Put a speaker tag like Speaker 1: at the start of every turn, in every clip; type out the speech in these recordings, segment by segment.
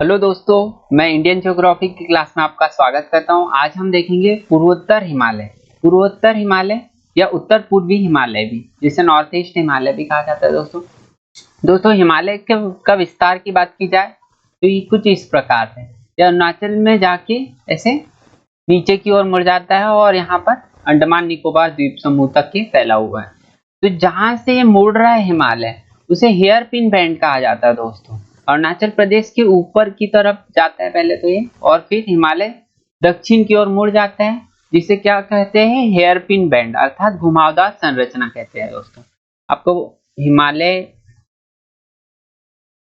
Speaker 1: Hello दोस्तों, मैं Indian geography की क्लास में आपका स्वागत करता हूं। आज हम देखेंगे पूर्वोत्तर हिमालय। पूर्वोत्तर हिमालय या उत्तर पूर्वी हिमालय भी, जिसे नॉर्थ ईस्ट हिमालय भी कहा जाता है। दोस्तों हिमालय का विस्तार की बात की जाए तो ये कुछ इस प्रकार है। यह अरुणाचल में जाके ऐसे नीचे की ओर मुड़ जाता है और यहाँ पर अंडमान निकोबार द्वीप समूह तक के फैला हुआ है। तो जहां से ये मुड़ रहा है हिमालय, उसे हेयर पिन बैंड कहा जाता है दोस्तों। अरुणाचल प्रदेश के ऊपर की तरफ जाता है पहले तो ये, और फिर हिमालय दक्षिण की ओर मुड़ जाता है, जिसे क्या कहते हैं, हेयर पिन बैंड अर्थात घुमावदार संरचना कहते हैं। दोस्तों आपको हिमालय,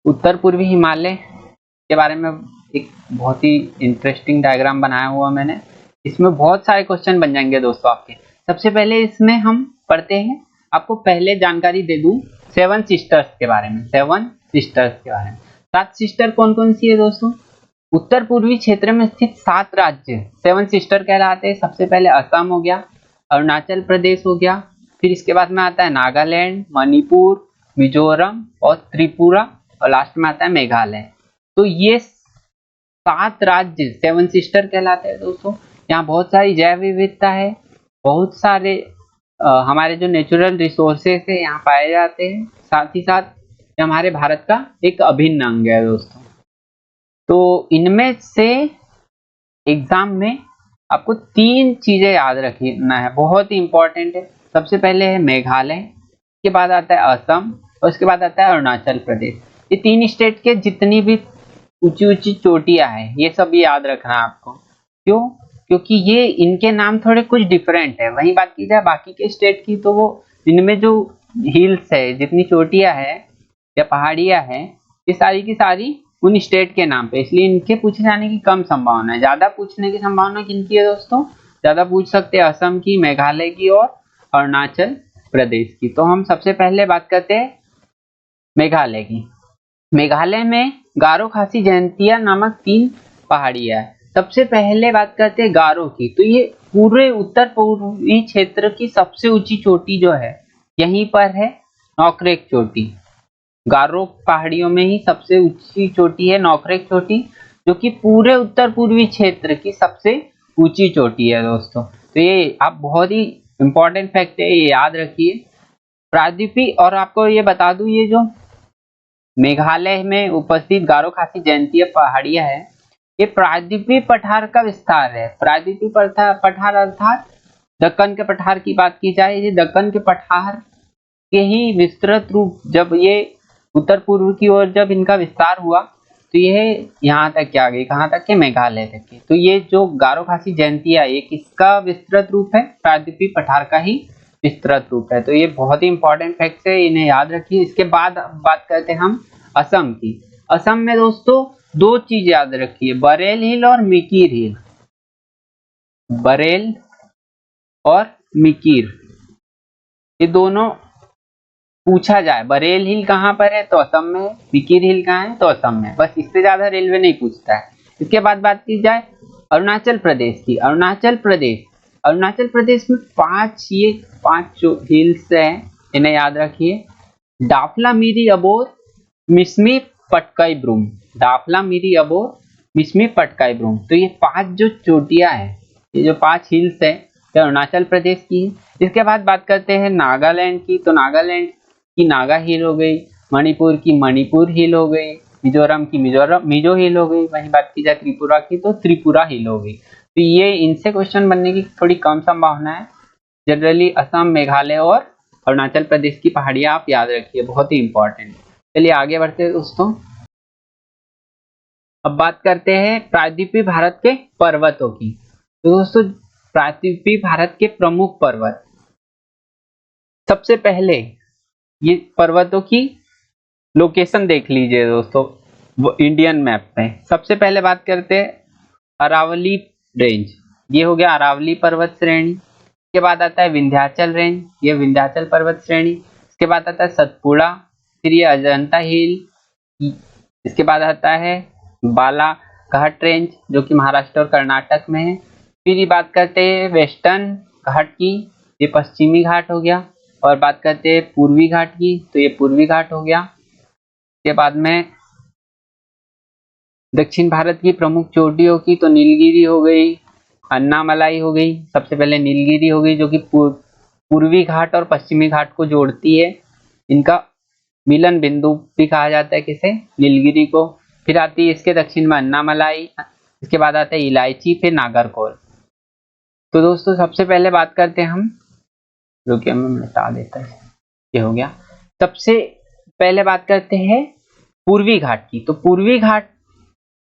Speaker 1: उत्तर पूर्वी हिमालय के बारे में एक बहुत ही इंटरेस्टिंग डायग्राम बनाया हुआ मैंने। इसमें बहुत सारे क्वेश्चन बन जाएंगे दोस्तों आपके। सबसे पहले इसमें हम पढ़ते हैं, आपको पहले जानकारी दे दूं सेवन सिस्टर्स के बारे में। सेवन सिस्टर्स के बारे में, 7 सिस्टर कौन कौन सी है दोस्तों? उत्तर पूर्वी क्षेत्र में स्थित 7 राज्य सेवन सिस्टर कहलाते हैं। सबसे पहले असम हो गया, अरुणाचल प्रदेश हो गया, फिर इसके बाद में आता है नागालैंड, मणिपुर, मिजोरम और त्रिपुरा, और लास्ट में आता है मेघालय। तो ये 7 राज्य सेवन सिस्टर कहलाते हैं दोस्तों। यहाँ बहुत सारी जैव विविधता है, बहुत सारे हमारे जो नेचुरल रिसोर्सेस है यहाँ पाए जाते हैं। साथ ही साथ ये हमारे भारत का एक अभिन्न अंग है दोस्तों। तो इनमें से एग्जाम में आपको 3 चीजें याद रखना है, बहुत ही इंपॉर्टेंट है। सबसे पहले है मेघालय, के बाद आता है असम, और उसके बाद आता है अरुणाचल प्रदेश। ये 3 स्टेट के जितनी भी ऊंची ऊंची चोटियां हैं, ये सब याद रखना है आपको। क्यों? क्योंकि ये इनके नाम थोड़े कुछ डिफरेंट है। वहीं बात की जाए बाकी के स्टेट की, तो वो इनमें जो हिल्स है, जितनी चोटियां है या पहाड़ियां हैं, ये सारी की सारी उन स्टेट के नाम पे, इसलिए इनके पूछे जाने की कम संभावना है। ज्यादा पूछने की संभावना किनकी है दोस्तों? ज्यादा पूछ सकते हैं असम की, मेघालय की और अरुणाचल प्रदेश की। तो हम सबसे पहले बात करते हैं मेघालय की। मेघालय में गारो खासी जयंतिया नामक 3 पहाड़ियां है। सबसे पहले बात करते हैं गारो की। तो ये पूरे उत्तर पूर्वी क्षेत्र की सबसे ऊंची चोटी जो है, यहीं पर है नौकरेक चोटी। गारो पहाड़ियों में ही सबसे ऊंची चोटी है नौकरेक चोटी, जो कि पूरे उत्तर पूर्वी क्षेत्र की सबसे ऊंची चोटी है दोस्तों। तो ये आप बहुत ही इंपॉर्टेंट फैक्ट है, ये याद रखिए। प्रायद्वीपी, और आपको ये बता दूं, ये जो मेघालय में उपस्थित गारो खासी जयंतीय पहाड़ियां है, ये प्रायद्वीपीय पठार का विस्तार है। प्रायद्वीपीय पठार अर्थात दक्कन के पठार की बात की जाए, ये दक्कन के पठार के ही विस्तृत रूप, जब ये उत्तर पूर्व की ओर जब इनका विस्तार हुआ, तो ये यहाँ तक के आ गई, कहाँ तक के? मेघालय तक के। तो ये जो गारो खासी जयंतिया, ये किसका विस्तृत रूप है? प्रायद्वीपीय पठार का ही विस्तृत रूप है। तो ये बहुत ही इंपॉर्टेंट फैक्ट है, इन्हें याद रखिए। इसके बाद बात करते हैं हम असम की। असम में दोस्तों 2 चीज याद रखिए, बरेल हिल और मिकिर हिल। बरेल और मिकिर, ये दोनों पूछा जाए, बरेल हिल कहाँ पर है तो असम में, मिकिर हिल कहाँ है तो असम में, बस इससे ज्यादा रेलवे नहीं पूछता है। इसके बाद बात की जाए अरुणाचल प्रदेश की। अरुणाचल प्रदेश में 5 जो हिल्स हैं, इन्हें याद रखिए। डाफला मिरी अबोर मिसमी पटकाई ब्रूम। डाफला मिरी अबोर मिसमी पटकाई ब्रूम। तो ये 5 जो चोटियां हैं, ये जो 5 हिल्स है, ये अरुणाचल प्रदेश की है। इसके बाद बात करते हैं नागालैंड की। तो नागालैंड की नागा हिल हो गई, मणिपुर की मणिपुर हिल हो गई, मिजोरम की मिजो हिल हो गई। वहीं बात की जाए त्रिपुरा की, तो त्रिपुरा हिल हो गई। तो ये इनसे क्वेश्चन बनने की थोड़ी कम संभावना है। जनरली असम, मेघालय और अरुणाचल प्रदेश की पहाड़ियां आप याद रखिए, बहुत ही इंपॉर्टेंट। चलिए आगे बढ़ते हैं दोस्तों। अब बात करते हैं प्रायद्वीपीय भारत के पर्वतों की। तो दोस्तों प्रायद्वीपीय भारत के प्रमुख पर्वत, सबसे पहले ये पर्वतों की लोकेशन देख लीजिए दोस्तों, वो इंडियन मैप पे। सबसे पहले बात करते हैं अरावली रेंज, ये हो गया अरावली पर्वत श्रेणी। इसके बाद आता है विंध्याचल रेंज, ये विंध्याचल पर्वत श्रेणी। इसके बाद आता है सतपुड़ा, फिर ये अजंता हिल। इसके बाद आता है बालाघाट रेंज, जो कि महाराष्ट्र और कर्नाटक में है। फिर ये बात करते हैं वेस्टर्न घाट की, ये पश्चिमी घाट हो गया। और बात करते हैं पूर्वी घाट की, तो ये पूर्वी घाट हो गया। इसके बाद में दक्षिण भारत की प्रमुख चोटियों की तो नीलगिरी हो गई, अन्नामलाई हो गई। सबसे पहले नीलगिरी हो गई जो कि पूर्वी घाट और पश्चिमी घाट को जोड़ती है, इनका मिलन बिंदु भी कहा जाता है किसे, नीलगिरी को। फिर आती है इसके दक्षिण में अन्नामलाई, इसके बाद आता है इलायची, फिर नागरकोल। तो दोस्तों सबसे पहले बात करते हैं हम, रुकिए मैं मिटा देता है, ये हो गया। सबसे पहले बात करते हैं पूर्वी घाट की। तो पूर्वी घाट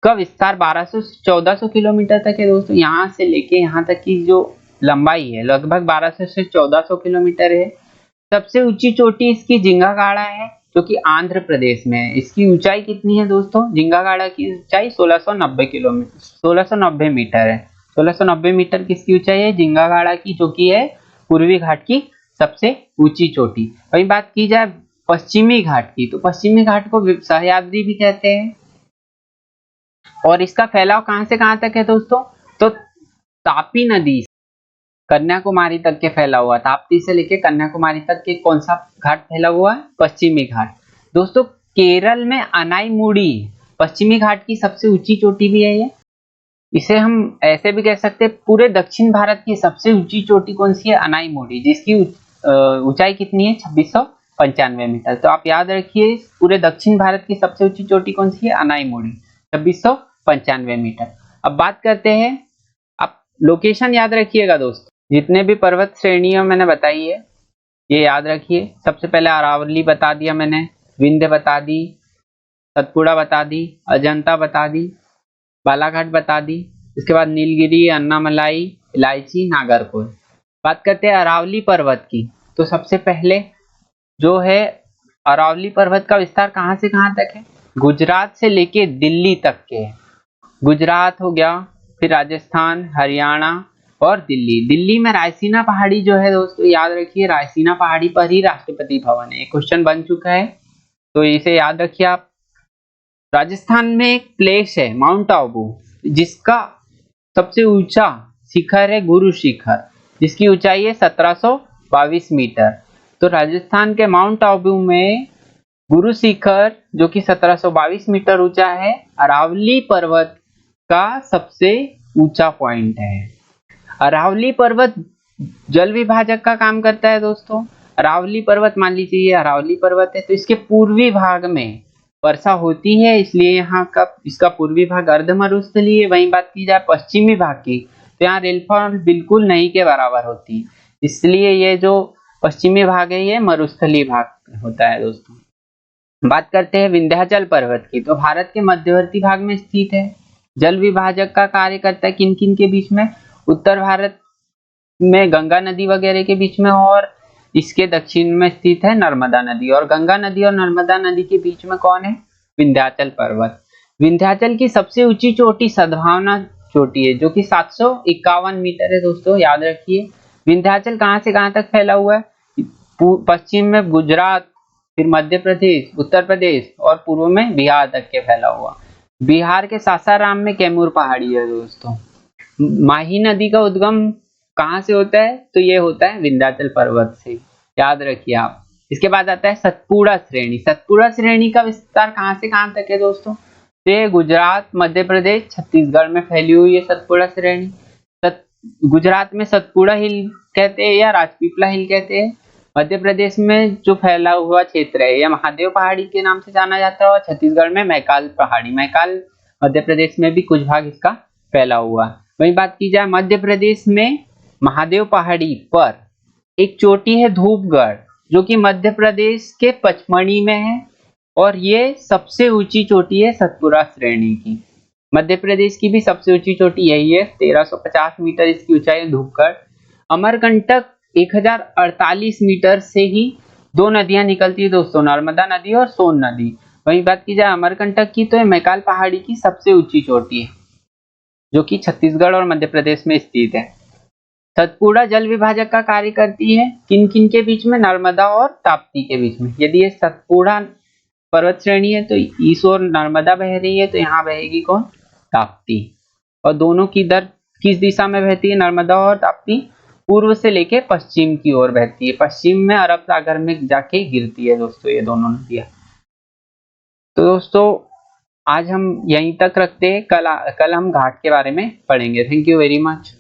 Speaker 1: का विस्तार 1200 से 1400 किलोमीटर तक है दोस्तों। यहाँ से लेके यहाँ तक की जो लंबाई है लगभग 1200 से 1400 किलोमीटर है। सबसे ऊंची चोटी इसकी जिंगागाड़ा है जो कि आंध्र प्रदेश में है। इसकी ऊंचाई कितनी है दोस्तों, जिंगागाड़ा की ऊंचाई 1690 मीटर है। 1690 मीटर किसकी ऊंचाई है, जिंगागाड़ा की, जो कि है पूर्वी घाट की सबसे ऊंची चोटी। वही बात की जाए पश्चिमी घाट की, तो पश्चिमी घाट को सह्याद्री भी कहते हैं। और इसका फैलाव कहां से कहां तक है दोस्तों, तो तापी नदी कन्याकुमारी तक के फैला हुआ। ताप्ती से लेके कन्याकुमारी तक के कौन सा घाट फैला हुआ है, पश्चिमी घाट। दोस्तों केरल में अनाईमुड़ी पश्चिमी घाट की सबसे ऊंची चोटी भी है ये। इसे हम ऐसे भी कह सकते हैं पूरे दक्षिण भारत की सबसे ऊंची चोटी कौन सी है, अनाईमुड़ी, जिसकी ऊंचाई कितनी है 2695 मीटर। तो आप याद रखिए पूरे दक्षिण भारत की सबसे ऊंची चोटी कौन सी है, अनाईमुड़ी, 2695 मीटर। अब बात करते हैं, आप लोकेशन याद रखिएगा दोस्तों, जितने भी पर्वत श्रेणियां मैंने बताई है ये याद रखिए। सबसे पहले अरावली बता दिया मैंने, विंध्य बता दी, सतपुड़ा बता दी, अजंता बता दी, बालाघाट बता दी, इसके बाद नीलगिरी, अन्नामलाई, इलायची, नागरकोल। बात करते हैं अरावली पर्वत की। तो सबसे पहले जो है अरावली पर्वत का विस्तार कहां से कहां तक है, गुजरात से लेके दिल्ली तक के। गुजरात हो गया, फिर राजस्थान, हरियाणा और दिल्ली। दिल्ली में रायसीना पहाड़ी जो है दोस्तों याद रखिए, रायसीना पहाड़ी पर ही राष्ट्रपति भवन है, क्वेश्चन बन चुका है तो इसे याद रखिए आप। राजस्थान में एक प्लेस है माउंट आबू, जिसका सबसे ऊंचा शिखर है गुरु शिखर, जिसकी ऊंचाई है 1722 मीटर। तो राजस्थान के माउंट आबू में गुरु शिखर जो कि 1722 मीटर ऊंचा है, अरावली पर्वत का सबसे ऊंचा पॉइंट है। अरावली पर्वत जल विभाजक का काम करता है दोस्तों। अरावली पर्वत मान लीजिए ये अरावली पर्वत है, तो इसके पूर्वी भाग में वर्षा होती है, इसलिए यहाँ का इसका पूर्वी भाग अर्ध मरुस्थलीय है। वहीं बात की जाए पश्चिमी भाग की, तो यहाँ रेनफॉल बिल्कुल नहीं के बराबर होती, इसलिए ये जो पश्चिमी भाग है ये मरुस्थलीय भाग होता है दोस्तों। बात करते हैं विंध्याचल पर्वत की। तो भारत के मध्यवर्ती भाग में स्थित है, जल विभाजक का कार्य करता है किन किन के बीच में, उत्तर भारत में गंगा नदी वगैरह के बीच में, और इसके दक्षिण में स्थित है नर्मदा नदी। और गंगा नदी और नर्मदा नदी के बीच में कौन है, विंध्याचल पर्वत। विंध्याचल की सबसे ऊंची चोटी सद्भावना चोटी है जो कि 751 मीटर है दोस्तों, याद रखिए। विंध्याचल कहां से कहां तक फैला हुआ है, पश्चिम में गुजरात, फिर मध्य प्रदेश, उत्तर प्रदेश और पूर्व में बिहार तक के फैला हुआ। बिहार के सासाराम में कैमूर पहाड़ी है दोस्तों। माही नदी का उद्गम कहां से होता है, तो ये होता है विंध्याचल पर्वत से, याद रखिए आप। इसके बाद आता है सतपुड़ा श्रेणी। सतपुड़ा श्रेणी का विस्तार कहां से कहां तक है दोस्तों, तो ये गुजरात, मध्य प्रदेश, छत्तीसगढ़ में फैली हुई है सतपुड़ा श्रेणी। गुजरात में सतपुड़ा हिल कहते हैं या राजपीपला हिल कहते हैं। मध्य प्रदेश में जो फैला हुआ क्षेत्र है यह महादेव पहाड़ी के नाम से जाना जाता है, और छत्तीसगढ़ में मैकाल पहाड़ी, मैकाल मध्य प्रदेश में भी कुछ भाग इसका फैला हुआ। वही बात की जाए मध्य प्रदेश में महादेव पहाड़ी पर एक चोटी है धूपगढ़, जो कि मध्य प्रदेश के पचमढ़ी में है, और ये सबसे ऊंची चोटी है सतपुड़ा श्रेणी की। मध्य प्रदेश की भी सबसे ऊंची चोटी यही है, 1350 मीटर इसकी ऊंचाई है धूपगढ़। अमरकंटक 1048 मीटर से ही दो नदियां निकलती है दोस्तों, नर्मदा नदी और सोन नदी। वही बात की जाए अमरकंटक की, तो ये मैकाल पहाड़ी की सबसे ऊंची चोटी है जो कि छत्तीसगढ़ और मध्य प्रदेश में स्थित है। सतपुड़ा जल विभाजक का कार्य करती है किन किन के बीच में, नर्मदा और ताप्ती के बीच में। यदि ये सतपुड़ा पर्वत श्रेणी है तो इस ओर नर्मदा बह रही है, तो यहाँ बहेगी कौन, ताप्ती। और दोनों की दर किस दिशा में बहती है, नर्मदा और ताप्ती पूर्व से लेके पश्चिम की ओर बहती है, पश्चिम में अरब सागर में जाके गिरती है दोस्तों ये दोनों नदियां। तो दोस्तों आज हम यहीं तक रखते हैं, कल हम घाट के बारे में पढ़ेंगे। Thank you very much.